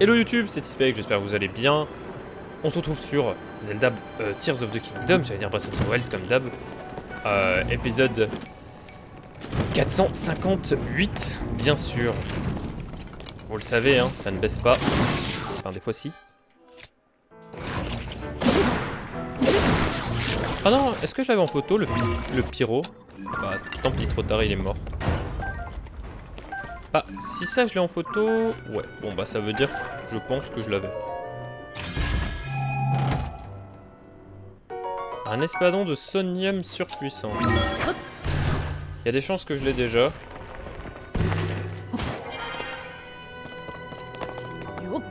Hello YouTube, c'est Tispec, j'espère que vous allez bien. On se retrouve sur Zelda Tears of the Kingdom, j'allais dire Breath of the Wild comme d'hab. Épisode 458, bien sûr. Vous le savez, hein, ça ne baisse pas. Enfin, des fois si. Ah non, est-ce que je l'avais en photo, le pyro? Bah, tant pis, trop tard, il est mort. Ah, si ça je l'ai en photo... Ouais, bon bah ça veut dire, je pense que je l'avais. Un espadon de Sonium surpuissant. Il y a des chances que je l'ai déjà.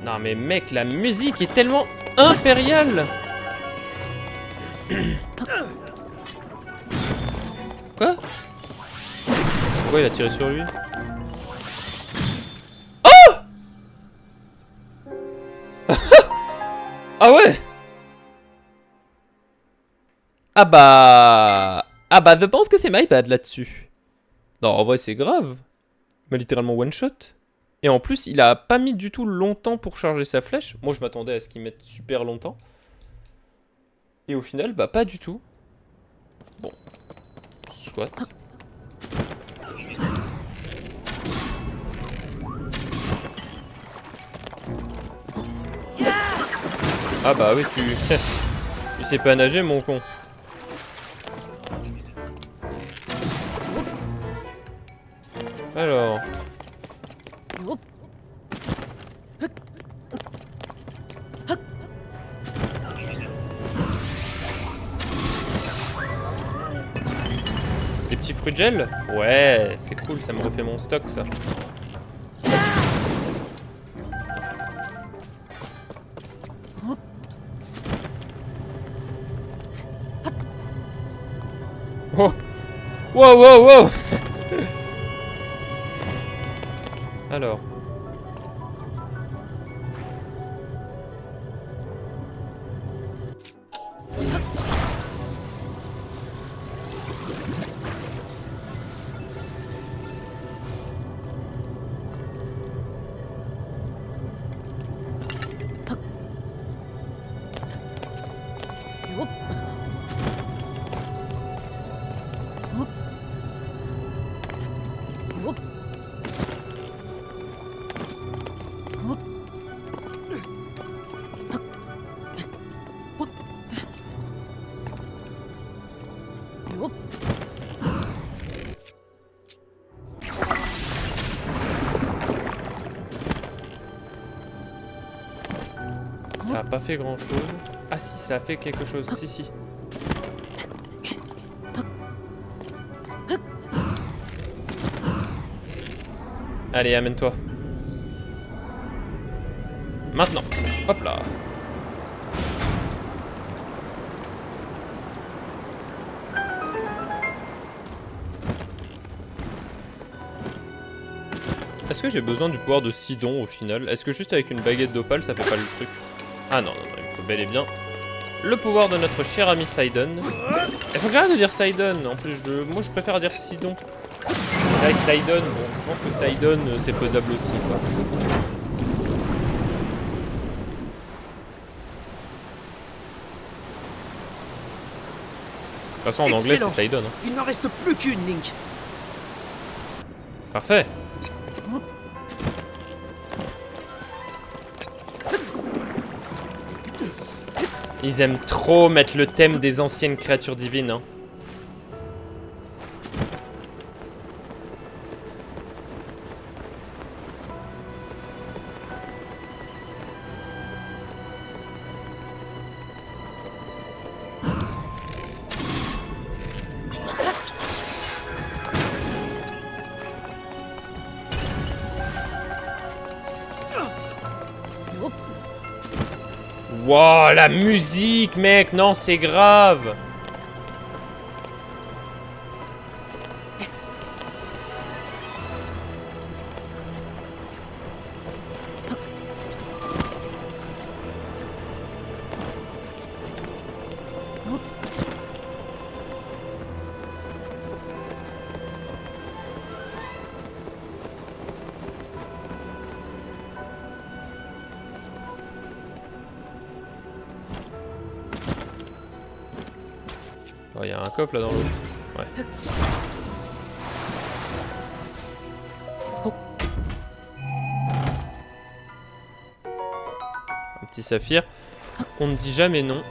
Non mais mec, la musique est tellement impériale. Quoi? Pourquoi il a tiré sur lui? Oh! Ah ouais! Ah bah, je pense que c'est my bad là-dessus. Non, en vrai, c'est grave. Mais littéralement one shot. Et en plus, il a pas mis du tout longtemps pour charger sa flèche. Moi, je m'attendais à ce qu'il mette super longtemps. Et au final, bah, pas du tout. Bon. Soit. Ah bah oui, tu... tu sais pas nager, mon con. Alors... Des petits fruits de gel? Ouais, c'est cool, ça me refait mon stock, ça. Oh! Wow, wow, wow! Alors... Ça a pas fait grand chose. Ah si, ça a fait quelque chose. Si, si. Allez, amène-toi. Maintenant. Hop là. Est-ce que j'ai besoin du pouvoir de Sidon au final? Est-ce que juste avec une baguette d'opale ça fait pas le truc? Ah non, non, non, il faut bel et bien le pouvoir de notre cher ami Sidon. Il faut que j'arrête de dire Sidon. En plus, moi je préfère dire Sidon. C'est vrai que Sidon, bon, je pense que Sidon c'est faisable aussi, quoi. De toute façon, en anglais, c'est Sidon. Hein. Il n'en reste plus qu'une, Link. Parfait. Ils aiment trop mettre le thème des anciennes créatures divines. Hein. Wow, la musique, mec! Non, c'est grave! Oh, y a un coffre là dans l'eau. Ouais. Un petit saphir. On ne dit jamais non.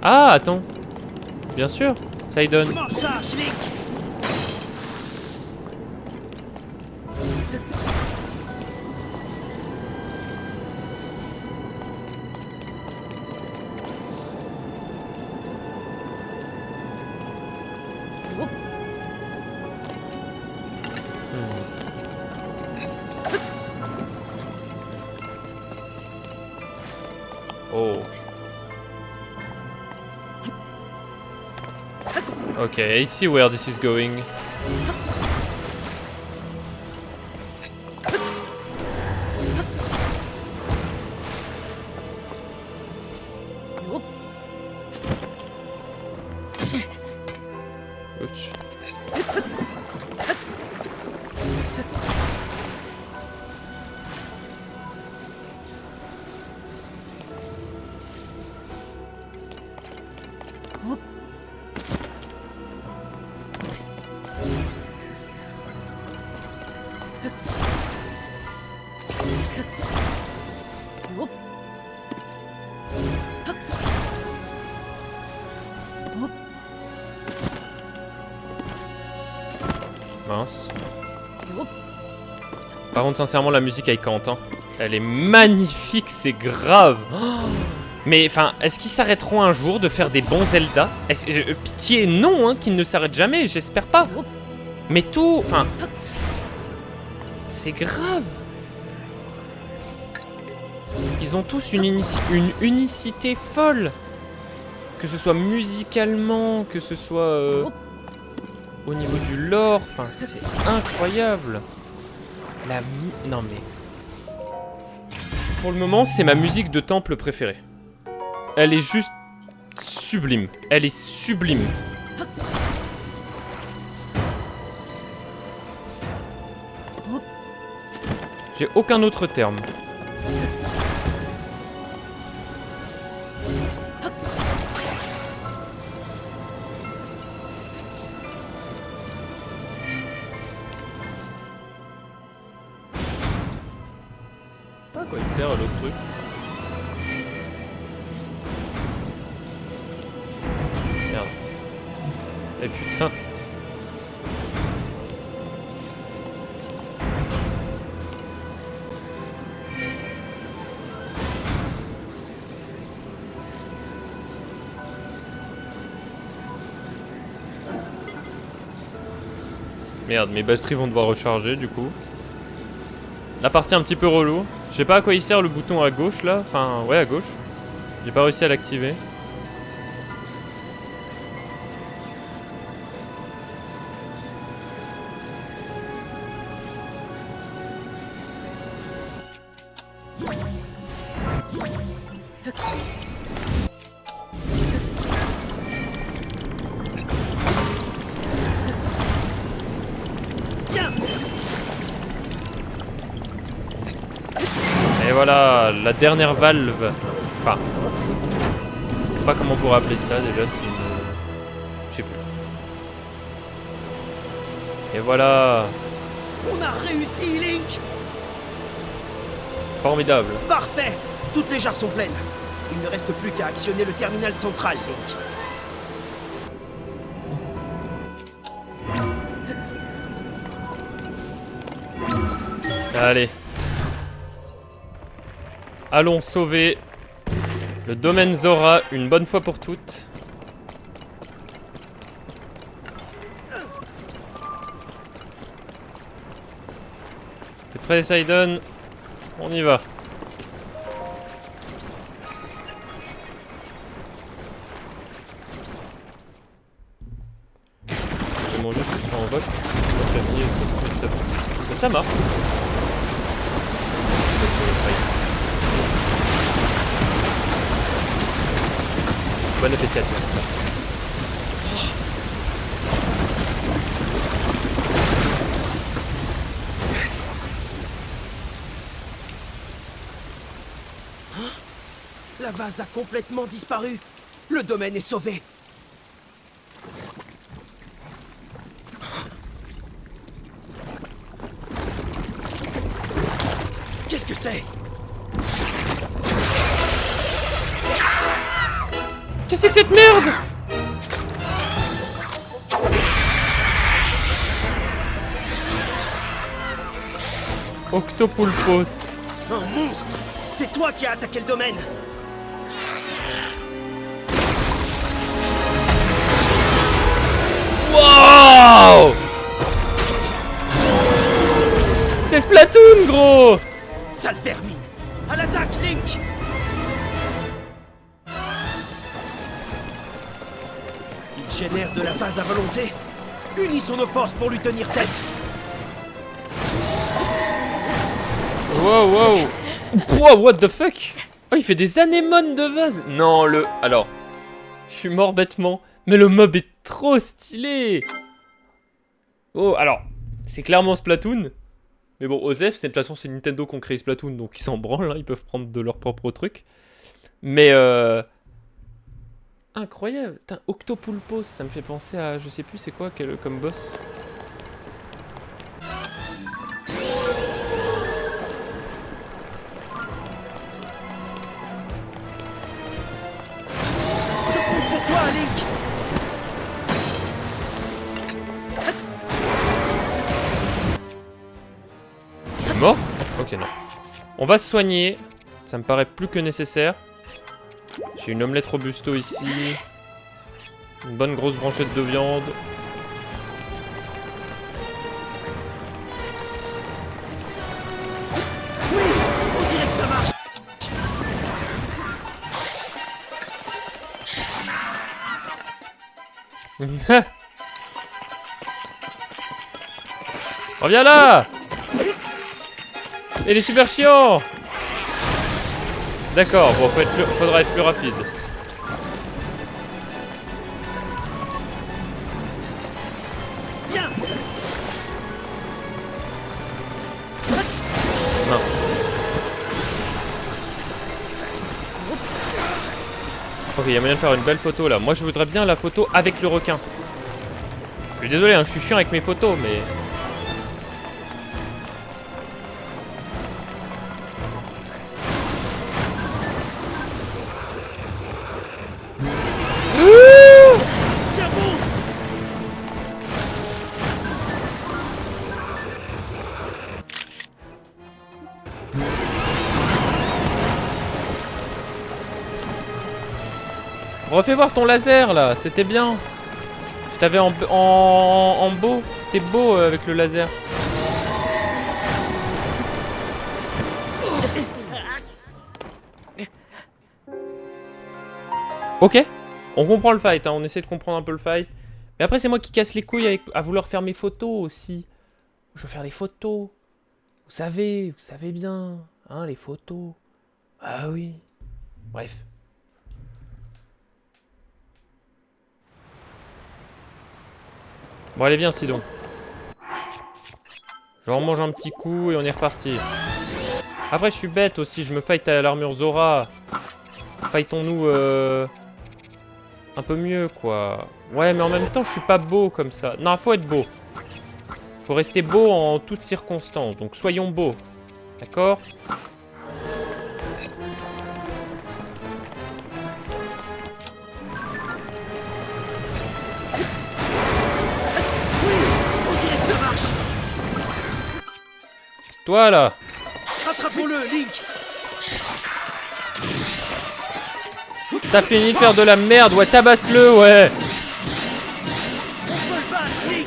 Ah, attends. Bien sûr, ça y donne. Oh. Okay, I see where this is going. Ouch. Mince. Par contre, sincèrement, la musique avec Quentin, elle est magnifique, c'est grave. Oh, mais enfin, est-ce qu'ils s'arrêteront un jour de faire des bons Zelda? Pitié, non, hein, qu'ils ne s'arrêtent jamais, j'espère pas. Mais tout, enfin, c'est grave. Ils ont tous une unicité folle. Que ce soit musicalement, que ce soit au niveau du lore, enfin c'est incroyable. Non mais... Pour le moment, c'est ma musique de temple préférée. Elle est juste sublime. Elle est sublime. J'ai aucun autre terme. À quoi il sert l'autre truc? Merde. Eh putain. Merde, mes batteries vont devoir recharger du coup. La partie un petit peu relou. Je sais pas à quoi il sert le bouton à gauche là. Enfin, ouais, à gauche. J'ai pas réussi à l'activer. Et voilà, la dernière valve. Enfin, je sais pas comment on pourrait appeler ça déjà, c'est une... Je sais plus. Et voilà. On a réussi, Link! Formidable. Parfait! Toutes les jarres sont pleines. Il ne reste plus qu'à actionner le terminal central, Link. Allez. Allons sauver le domaine Zora une bonne fois pour toutes. Poseidon, on y va. Je vais manger ce que soit en vote. Mais ça marche. Bon appétit à toi. La vase a complètement disparu. Le domaine est sauvé. Qu'est-ce que c'est? Qu'est-ce que c'est que cette merde? Octopulpos. Un monstre! C'est toi qui as attaqué le domaine! Wow! C'est Splatoon, gros! Sale vermine! À l'attaque, Link! Il génère de la vase à volonté. Unissons nos forces pour lui tenir tête. Wow, wow! Wow, what the fuck? Oh, il fait des anémones de vase! Non, alors, je suis mort bêtement, mais le mob est trop stylé! Oh, alors, c'est clairement Splatoon. Mais bon, Osef, de toute façon, c'est Nintendo qui ont créé Splatoon, donc ils s'en branlent, hein, ils peuvent prendre de leur propre truc. Mais, incroyable! Putain, Octopulpos, ça me fait penser à, je sais plus c'est quoi comme boss. Je compte sur toi, Link! Je suis mort? Ok, non. On va se soigner. Ça me paraît plus que nécessaire. J'ai une omelette robusto ici. Une bonne grosse branchette de viande. Oui! On dirait que ça marche! Reviens là! Il est super chiant! D'accord, bon, faudra être plus rapide. Viens! Mince. Ok, il y a moyen de faire une belle photo là. Moi, je voudrais bien la photo avec le requin. Je suis désolé, hein, je suis chiant avec mes photos, mais... Tiens bon! Refais voir ton laser là, c'était bien. Je t'avais en beau. C'était beau avec le laser. Ok, on comprend le fight, hein, on essaie de comprendre un peu le fight. Mais après c'est moi qui casse les couilles à vouloir faire mes photos aussi. Je veux faire les photos. Vous savez bien, hein, les photos. Ah oui. Bref. Bon allez viens Sidon. Je remange un petit coup et on est reparti. Après je suis bête aussi, je me fight à l'armure Zora. Fightons-nous un peu mieux quoi. Ouais mais en même temps je suis pas beau comme ça. Non faut être beau. Faut rester beau en toutes circonstances. Donc soyons beaux. D'accord ? On dirait que ça marche! Toi là. Rattrapons-le, Link! T'as fini de faire de la merde, ouais, tabasse-le, ouais. On peut le battre, Link!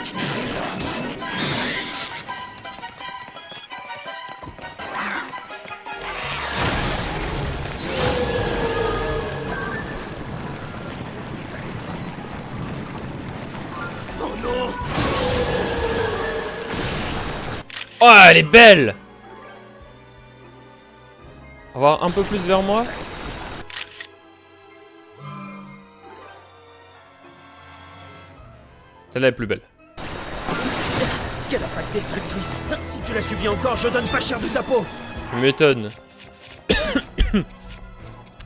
non. Oh, elle est belle! Avoir un peu plus vers moi. Celle-là est plus belle. Quelle attaque destructrice. Si tu la subis encore, je donne pas cher de ta peau. Tu m'étonnes.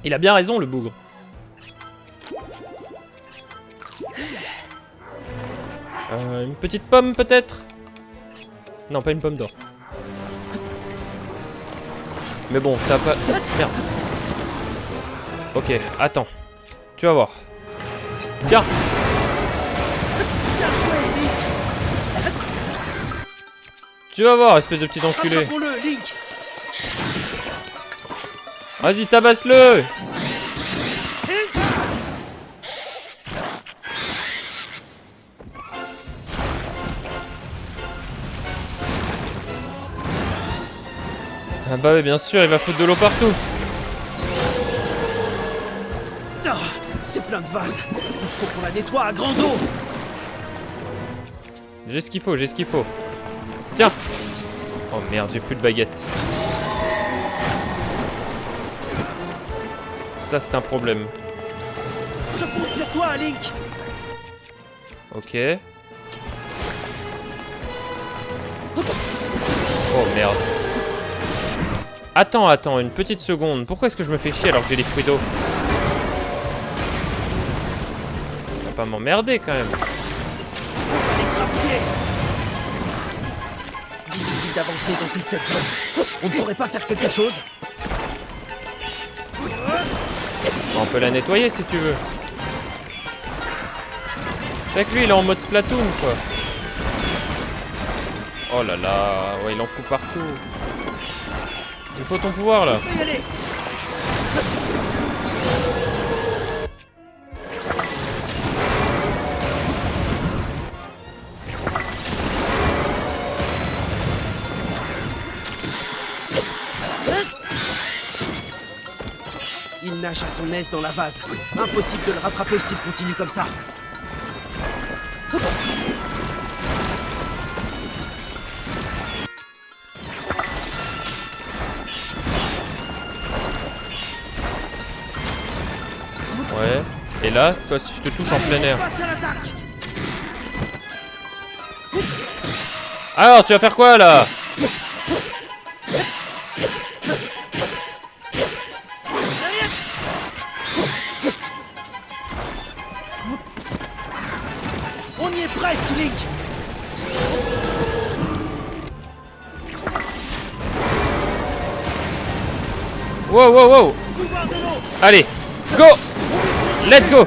Il a bien raison, le bougre. Une petite pomme, peut-être? Non, pas une pomme d'or. Mais bon, ça va pas... Merde. Ok, attends. Tu vas voir. Tiens. Bien joué, Link. Tu vas voir, espèce de petit enculé. Attrapons-le, Link. Vas-y, tabasse-le. Ah bah oui, bien sûr, il va foutre de l'eau partout. Oh, c'est plein de vases. Il faut qu'on la nettoie à grande eau. J'ai ce qu'il faut, j'ai ce qu'il faut. Tiens. Oh merde, j'ai plus de baguette. Ça, c'est un problème. Je compte sur toi, Link. Ok. Oh merde. Attends, une petite seconde. Pourquoi est-ce que je me fais chier alors que j'ai des fruits d'eau? On va pas m'emmerder quand même. Difficile d'avancer dans toute cette place. On ne pourrait pas faire quelque chose? On peut la nettoyer si tu veux. C'est que lui il est en mode Splatoon quoi. Oh là là, ouais il en fout partout. Il faut ton pouvoir là. On peut y aller. Il nage à son aise dans la vase. Impossible de le rattraper s'il continue comme ça. Ouais. Et là, toi si je te touche en plein air. Passe à l'attaque. Alors, tu vas faire quoi là? On y est presque, Link. Wow, wow, wow. Pouvoir de l'eau. Allez, go. Let's go.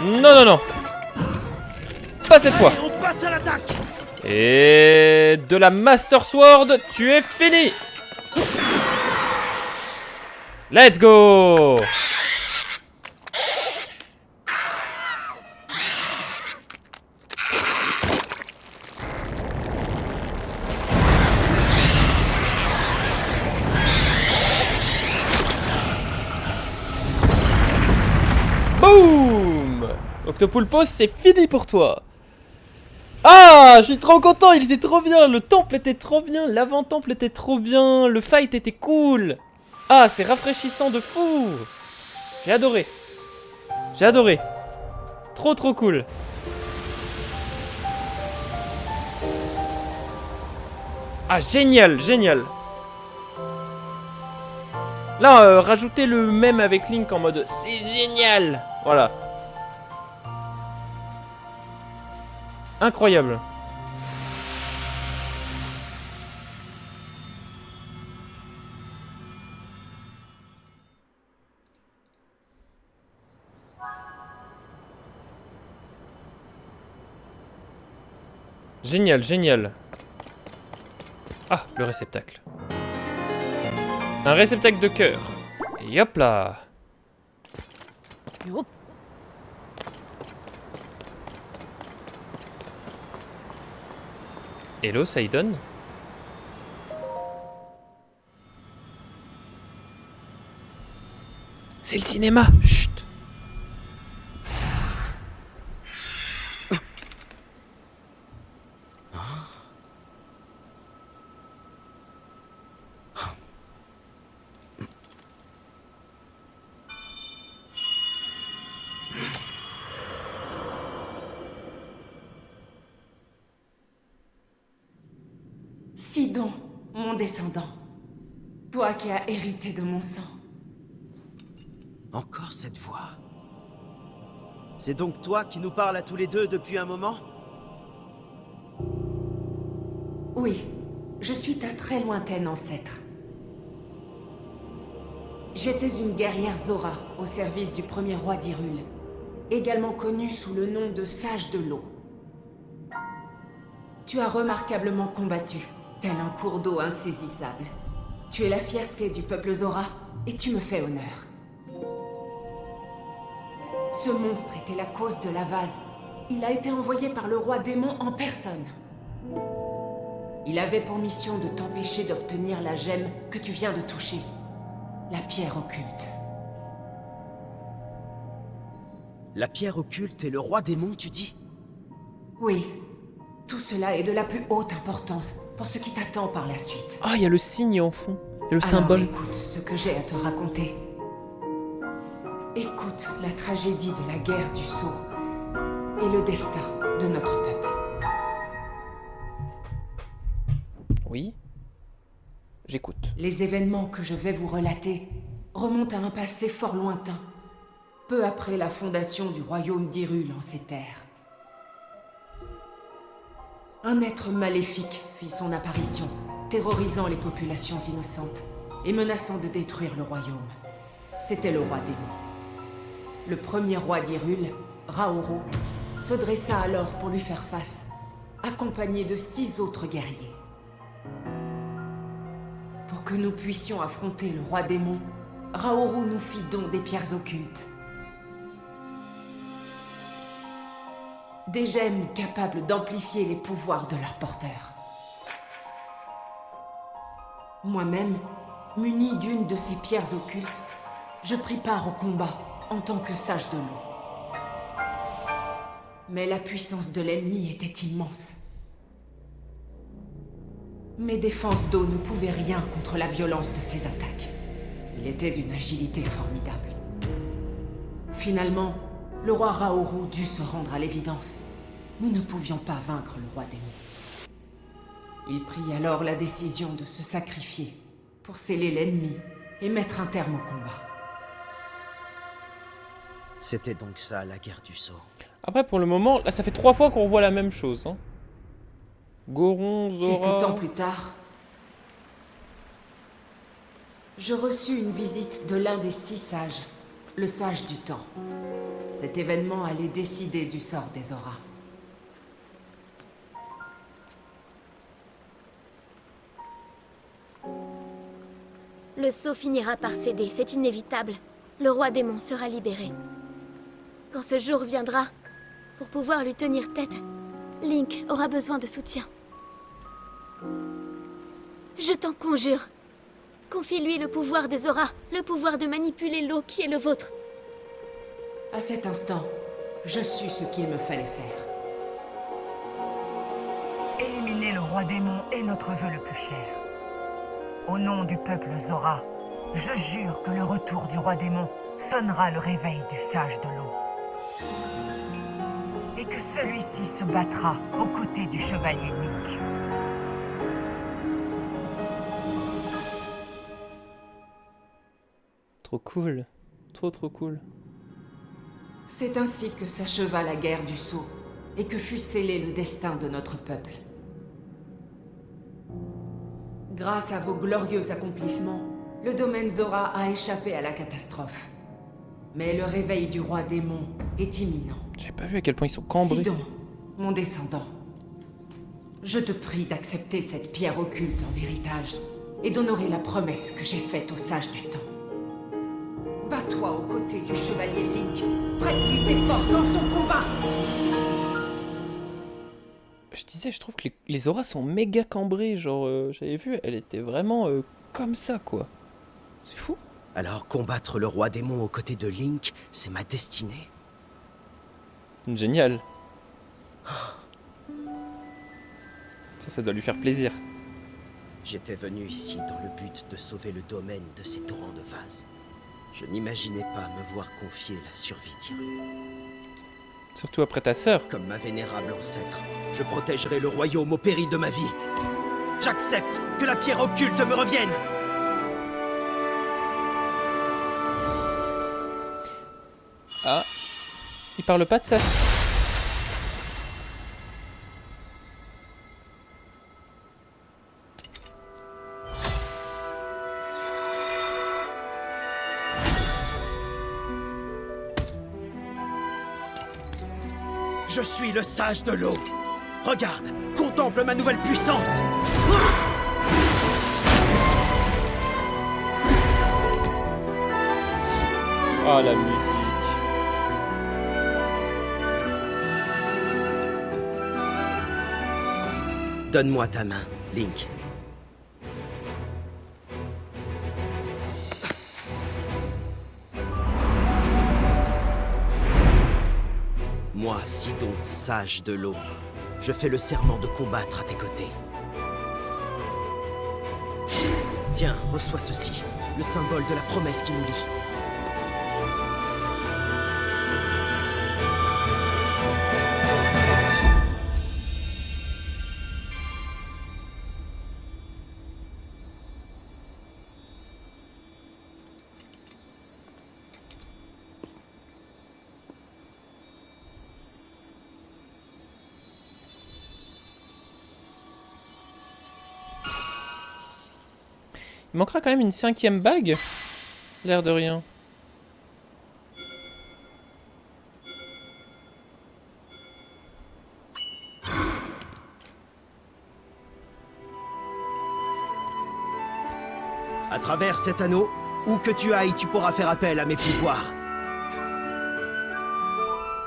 Non, non, non. Pas cette fois. Allez, on passe à l'attaque. Et de la Master Sword, tu es fini. Let's go. Boum. Octopulpo, c'est fini pour toi. Ah, je suis trop content, il était trop bien, le temple était trop bien, l'avant-temple était trop bien, le fight était cool. Ah, c'est rafraîchissant de fou. J'ai adoré. J'ai adoré. Trop trop cool. Ah, génial, génial. Là, rajoutez le même avec Link en mode c'est génial. Voilà. Incroyable. Génial, génial. Ah, le réceptacle. Un réceptacle de cœur. Et hop là. Hello, Sidon. C'est le cinéma. Chut. Sidon, mon descendant. Toi qui as hérité de mon sang. Encore cette voix. C'est donc toi qui nous parles à tous les deux depuis un moment? Oui, je suis ta très lointaine ancêtre. J'étais une guerrière Zora au service du premier roi d'Hyrule, également connue sous le nom de Sage de l'eau. Tu as remarquablement combattu, tel un cours d'eau insaisissable. Tu es la fierté du peuple Zora, et tu me fais honneur. Ce monstre était la cause de la vase. Il a été envoyé par le roi démon en personne. Il avait pour mission de t'empêcher d'obtenir la gemme que tu viens de toucher. La pierre occulte. La pierre occulte et le roi démon, tu dis? Oui. Tout cela est de la plus haute importance pour ce qui t'attend par la suite. Ah, il y a le signe en fond. Il y a le Alors symbole. écoute ce que j'ai à te raconter. Écoute la tragédie de la guerre du Sceau et le destin de notre peuple. Oui. J'écoute. Les événements que je vais vous relater remontent à un passé fort lointain, peu après la fondation du royaume d'Hyrule en ces terres. Un être maléfique fit son apparition, terrorisant les populations innocentes et menaçant de détruire le royaume. C'était le roi démon. Le premier roi d'Hyrule, Raoru, se dressa alors pour lui faire face, accompagné de 6 autres guerriers. Pour que nous puissions affronter le roi démon, Raoru nous fit don des pierres occultes. Des gemmes capables d'amplifier les pouvoirs de leur porteur. Moi-même, muni d'une de ces pierres occultes, je pris part au combat en tant que sage de l'eau. Mais la puissance de l'ennemi était immense. Mes défenses d'eau ne pouvaient rien contre la violence de ses attaques. Il était d'une agilité formidable. Finalement, le roi Raoru dut se rendre à l'évidence. Nous ne pouvions pas vaincre le roi démon. Il prit alors la décision de se sacrifier pour sceller l'ennemi et mettre un terme au combat. C'était donc ça, la guerre du Sceau. Après, pour le moment, là, ça fait 3 fois qu'on revoit la même chose. Hein. Goron, Zora... Quelque temps plus tard, je reçus une visite de l'un des 6 sages, le sage du temps. Cet événement allait décider du sort des Zora. Le sceau finira par céder, c'est inévitable. Le roi démon sera libéré. Quand ce jour viendra, pour pouvoir lui tenir tête, Link aura besoin de soutien. Je t'en conjure, confie-lui le pouvoir des Zora, le pouvoir de manipuler l'eau qui est le vôtre. À cet instant, je sus ce qu'il me fallait faire. Éliminer le roi démon est notre vœu le plus cher. Au nom du peuple Zora, je jure que le retour du roi démon sonnera le réveil du sage de l'eau. Et que celui-ci se battra aux côtés du chevalier Link. Trop cool. Trop cool. C'est ainsi que s'acheva la guerre du Sceau et que fut scellé le destin de notre peuple. Grâce à vos glorieux accomplissements, le domaine Zora a échappé à la catastrophe. Mais le réveil du roi démon est imminent. J'ai pas vu à quel point ils sont cambrés. Sidon, mon descendant, je te prie d'accepter cette pierre occulte en héritage et d'honorer la promesse que j'ai faite au sage du temps. Bats-toi aux côtés du chevalier Link, prête-lui tes forces dans son combat. Je disais, je trouve que les auras sont méga cambrées. Genre, j'avais vu, elle était vraiment comme ça, quoi. C'est fou. Alors combattre le roi démon aux côtés de Link, c'est ma destinée. Génial. Ça doit lui faire plaisir. J'étais venu ici dans le but de sauver le domaine de ces torrents de vase. Je n'imaginais pas me voir confier la survie d'Hyrule. Surtout après ta sœur. Comme ma vénérable ancêtre, je protégerai le royaume au péril de ma vie. J'accepte que la pierre occulte me revienne. Ah. Il parle pas de ça. Je suis le sage de l'eau. Regarde, contemple ma nouvelle puissance. Oh, la musique. Donne-moi ta main, Link. Moi, Sidon, sage de l'eau, je fais le serment de combattre à tes côtés. Tiens, reçois ceci, le symbole de la promesse qui nous lie. Il manquera quand même une 5e bague. L'air de rien. À travers cet anneau, où que tu ailles, tu pourras faire appel à mes pouvoirs.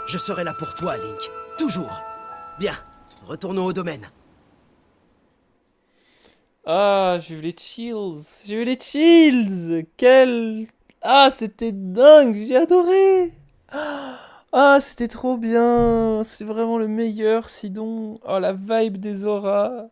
Je serai là pour toi, Link. Toujours. Bien, retournons au domaine. Ah, j'ai eu les chills. J'ai eu les chills. Quel... Ah, c'était dingue. J'ai adoré. Ah, c'était trop bien. C'est vraiment le meilleur, Sidon. Oh, la vibe des auras.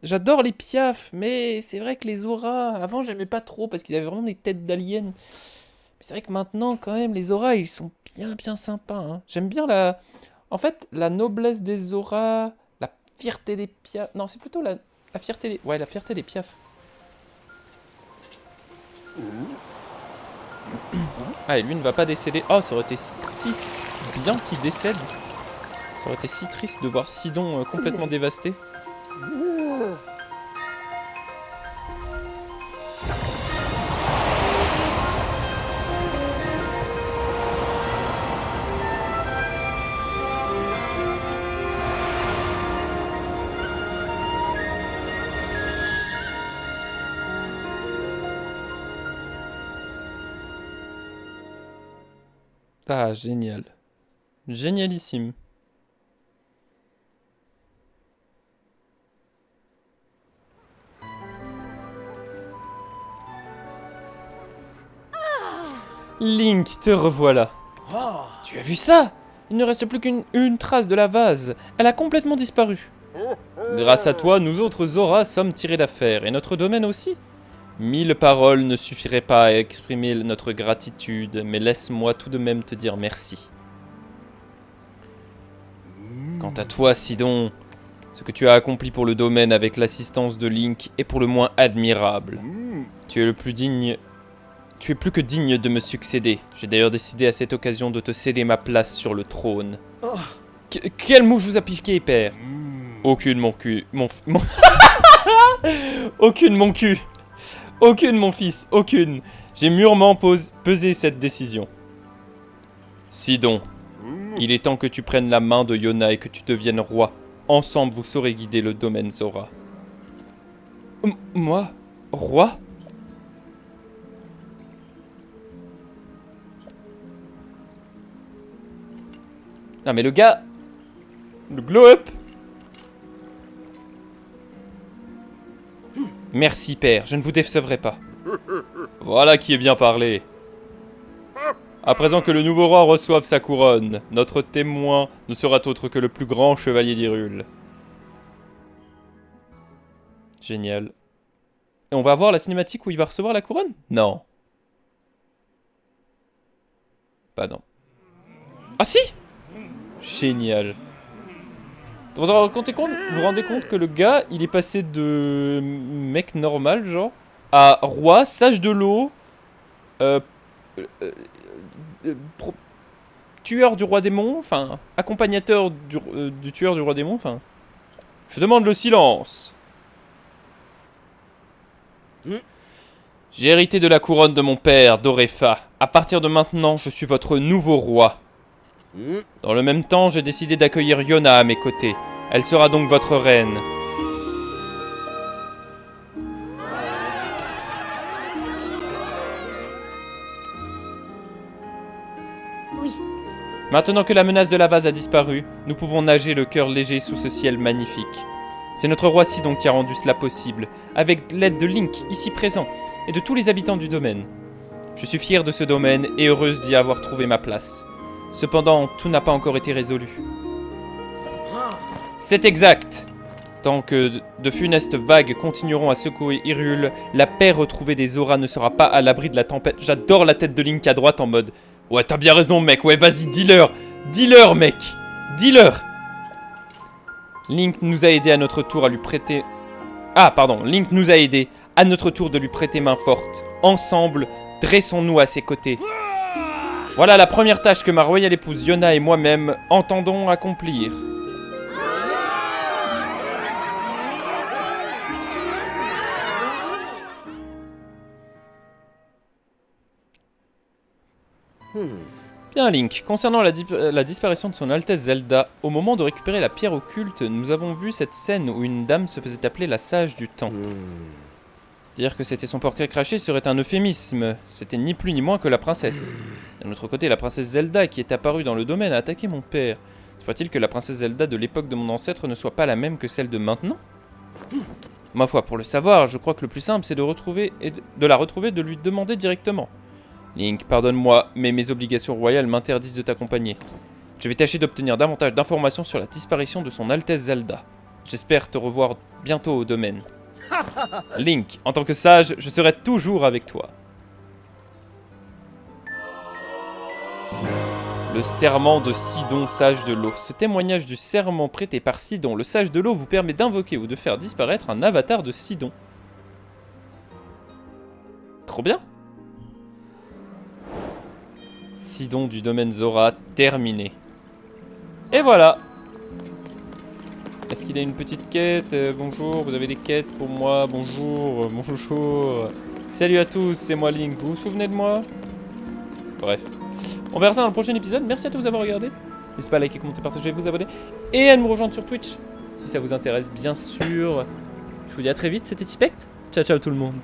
J'adore les piafs, mais c'est vrai que les auras... Avant, j'aimais pas trop parce qu'ils avaient vraiment des têtes d'aliens. Mais c'est vrai que maintenant, quand même, les auras, ils sont bien sympas. Hein. J'aime bien la... En fait, la noblesse des auras... La fierté des piafs... Non, c'est plutôt la fierté des... Ouais, la fierté des piafs. Ah, et lui ne va pas décéder. Oh, ça aurait été si bien qu'il décède. Ça aurait été si triste de voir Sidon complètement dévasté. Ah, génial. Génialissime. Link, te revoilà. Oh, Tu as vu ça? Il ne reste plus qu'une trace de la vase. Elle a complètement disparu. Grâce à toi, nous autres Zora sommes tirés d'affaire, et notre domaine aussi. 1000 paroles ne suffiraient pas à exprimer notre gratitude, mais laisse-moi tout de même te dire merci. Quant à toi, Sidon, ce que tu as accompli pour le domaine avec l'assistance de Link est pour le moins admirable. Tu es le plus digne... Tu es plus que digne de me succéder. J'ai d'ailleurs décidé à cette occasion de te céder ma place sur le trône. oh. Quelle mouche vous a piqué, père? Aucune, mon cul... Aucune, mon cul. Aucune, mon fils. Aucune. J'ai mûrement pesé cette décision. Sidon, il est temps que tu prennes la main de Yona et que tu deviennes roi. Ensemble, vous saurez guider le domaine Zora. Moi? Roi? Non mais le gars... Le glow-up. Merci père, je ne vous décevrai pas. Voilà qui est bien parlé. À présent que le nouveau roi reçoive sa couronne, notre témoin ne sera autre que le plus grand chevalier d'Hyrule. Génial. Et on va voir la cinématique où il va recevoir la couronne? Non. Bah non. Ah si! Génial. Vous vous rendez compte que le gars, il est passé de mec normal, genre, à roi, sage de l'eau, tueur du roi démon, enfin, accompagnateur du tueur du roi démon, enfin. Je demande le silence. J'ai hérité de la couronne de mon père, Dorefa. À partir de maintenant, je suis votre nouveau roi. Dans le même temps, j'ai décidé d'accueillir Yona à mes côtés. Elle sera donc votre reine. Oui. Maintenant que la menace de la vase a disparu, nous pouvons nager le cœur léger sous ce ciel magnifique. C'est notre roi Sidon qui a rendu cela possible, avec l'aide de Link, ici présent, et de tous les habitants du domaine. Je suis fier de ce domaine et heureuse d'y avoir trouvé ma place. Cependant, tout n'a pas encore été résolu. C'est exact. Tant que de funestes vagues continueront à secouer Hyrule, la paix retrouvée des auras ne sera pas à l'abri de la tempête. J'adore la tête de Link à droite en mode... Ouais, t'as bien raison, mec. Ouais, vas-y, dis-leur. Dis-leur, mec. Dis-leur. Link nous a aidés à notre tour à lui prêter... Ah, pardon. Link nous a aidés à notre tour de lui prêter main forte. Ensemble, dressons-nous à ses côtés. Voilà la première tâche que ma royale épouse Yona et moi-même entendons accomplir. Bien Link, concernant la disparition de son Altesse Zelda, au moment de récupérer la pierre occulte, nous avons vu cette scène où une dame se faisait appeler la Sage du Temps. Dire que c'était son portrait craché serait un euphémisme, c'était ni plus ni moins que la princesse. D'un autre côté, la princesse Zelda qui est apparue dans le domaine a attaqué mon père. Se peut-il que la princesse Zelda de l'époque de mon ancêtre ne soit pas la même que celle de maintenant? Ma foi, pour le savoir, je crois que le plus simple c'est de la retrouver et de lui demander directement. Link, pardonne-moi, mais mes obligations royales m'interdisent de t'accompagner. Je vais tâcher d'obtenir davantage d'informations sur la disparition de son Altesse Zelda. J'espère te revoir bientôt au domaine. Link, en tant que sage, je serai toujours avec toi. Le serment de Sidon, sage de l'eau. Ce témoignage du serment prêté par Sidon, le sage de l'eau, vous permet d'invoquer ou de faire disparaître un avatar de Sidon. Trop bien. Sidon du domaine Zora, terminé. Et voilà. Est-ce qu'il a une petite quête? Bonjour, vous avez des quêtes pour moi? Bonjour, bonjour. Salut à tous, c'est moi Link, vous vous souvenez de moi? Bref. On verra ça dans le prochain épisode. Merci à tous d'avoir regardé. N'hésitez pas à liker, commenter, partager, vous abonner. Et à me rejoindre sur Twitch, si ça vous intéresse bien sûr. Je vous dis à très vite, c'était Tispect. Ciao ciao tout le monde.